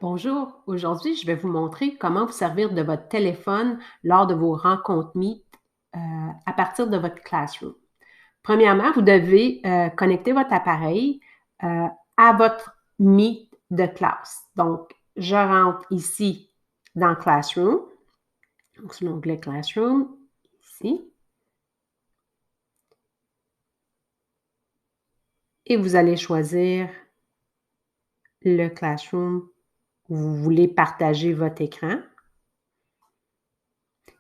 Bonjour, aujourd'hui je vais vous montrer comment vous servir de votre téléphone lors de vos rencontres Meet à partir de votre Classroom. Premièrement, vous devez connecter votre appareil à votre Meet de classe. Donc, je rentre ici dans Classroom, donc sur l'onglet Classroom, ici. Et vous allez choisir le Classroom où vous voulez partager votre écran.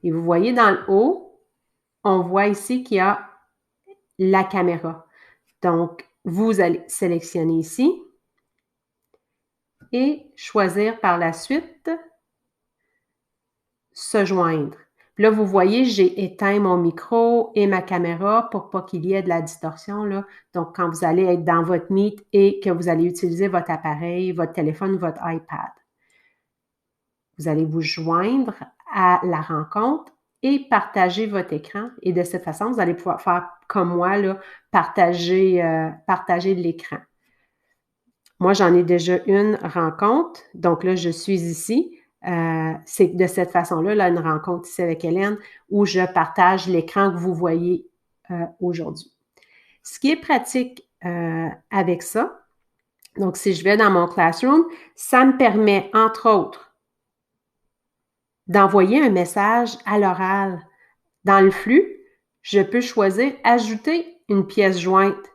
Et vous voyez dans le haut, on voit ici qu'il y a la caméra. Donc, vous allez sélectionner ici et choisir par la suite se joindre. Puis là, vous voyez, j'ai éteint mon micro et ma caméra pour pas qu'il y ait de la distorsion, là. Donc, quand vous allez être dans votre Meet et que vous allez utiliser votre appareil, votre téléphone, votre iPad, vous allez vous joindre à la rencontre et partager votre écran. Et de cette façon, vous allez pouvoir faire comme moi, là, partager l'écran. Moi, j'en ai déjà une rencontre. Donc là, je suis ici. C'est de cette façon-là, là, une rencontre ici avec Hélène, où je partage l'écran que vous voyez aujourd'hui. Ce qui est pratique avec ça, donc si je vais dans mon Classroom, ça me permet, entre autres, d'envoyer un message à l'oral. Dans le flux, je peux choisir « Ajouter une pièce jointe »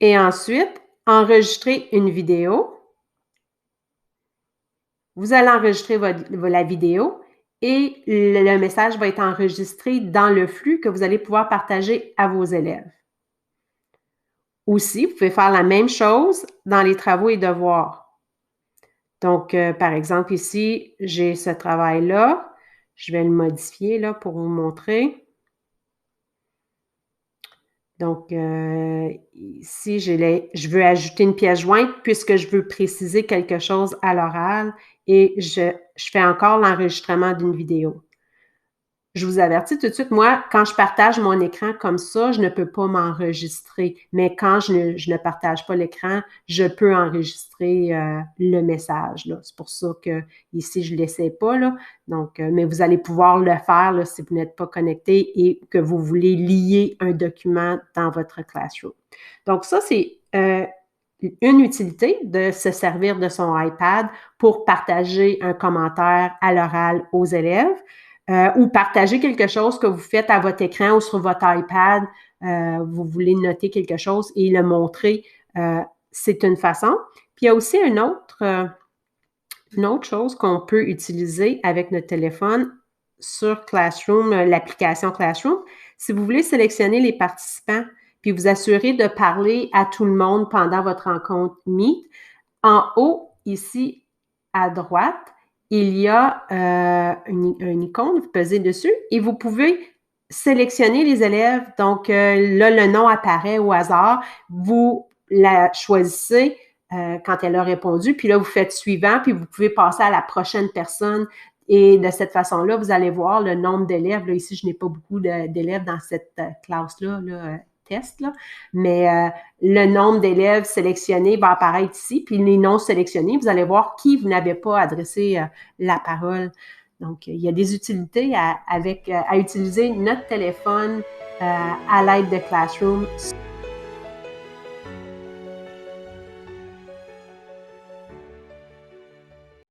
et ensuite enregistrer une vidéo. Vous allez enregistrer la vidéo et le message va être enregistré dans le flux que vous allez pouvoir partager à vos élèves. Aussi, vous pouvez faire la même chose dans les travaux et devoirs. Donc, par exemple, ici, j'ai ce travail-là. Je vais le modifier là, pour vous montrer. Donc, ici, je veux ajouter une pièce jointe puisque je veux préciser quelque chose à l'oral et je fais encore l'enregistrement d'une vidéo. Je vous avertis tout de suite, moi, quand je partage mon écran comme ça, je ne peux pas m'enregistrer. Mais quand je ne partage pas l'écran, je peux enregistrer le message, là. C'est pour ça que ici, je ne l'essaie pas, là. Donc, mais vous allez pouvoir le faire là, si vous n'êtes pas connecté et que vous voulez lier un document dans votre Classroom. Donc, ça, c'est une utilité de se servir de son iPad pour partager un commentaire à l'oral aux élèves. Ou partager quelque chose que vous faites à votre écran ou sur votre iPad, vous voulez noter quelque chose et le montrer, c'est une façon. Puis il y a aussi une autre chose qu'on peut utiliser avec notre téléphone sur Classroom, l'application Classroom. Si vous voulez sélectionner les participants puis vous assurer de parler à tout le monde pendant votre rencontre Meet, en haut, ici, à droite, il y a une icône, vous pesez dessus et vous pouvez sélectionner les élèves. Donc, là, le nom apparaît au hasard. Vous la choisissez quand elle a répondu, puis là, vous faites suivant, puis vous pouvez passer à la prochaine personne. Et de cette façon-là, vous allez voir le nombre d'élèves. Là, ici, je n'ai pas beaucoup d'élèves dans cette classe-là, test, là. Mais le nombre d'élèves sélectionnés va apparaître ici, puis les non sélectionnés, vous allez voir qui vous n'avez pas adressé la parole. Donc, il y a des utilités à utiliser notre téléphone à l'aide de Classroom.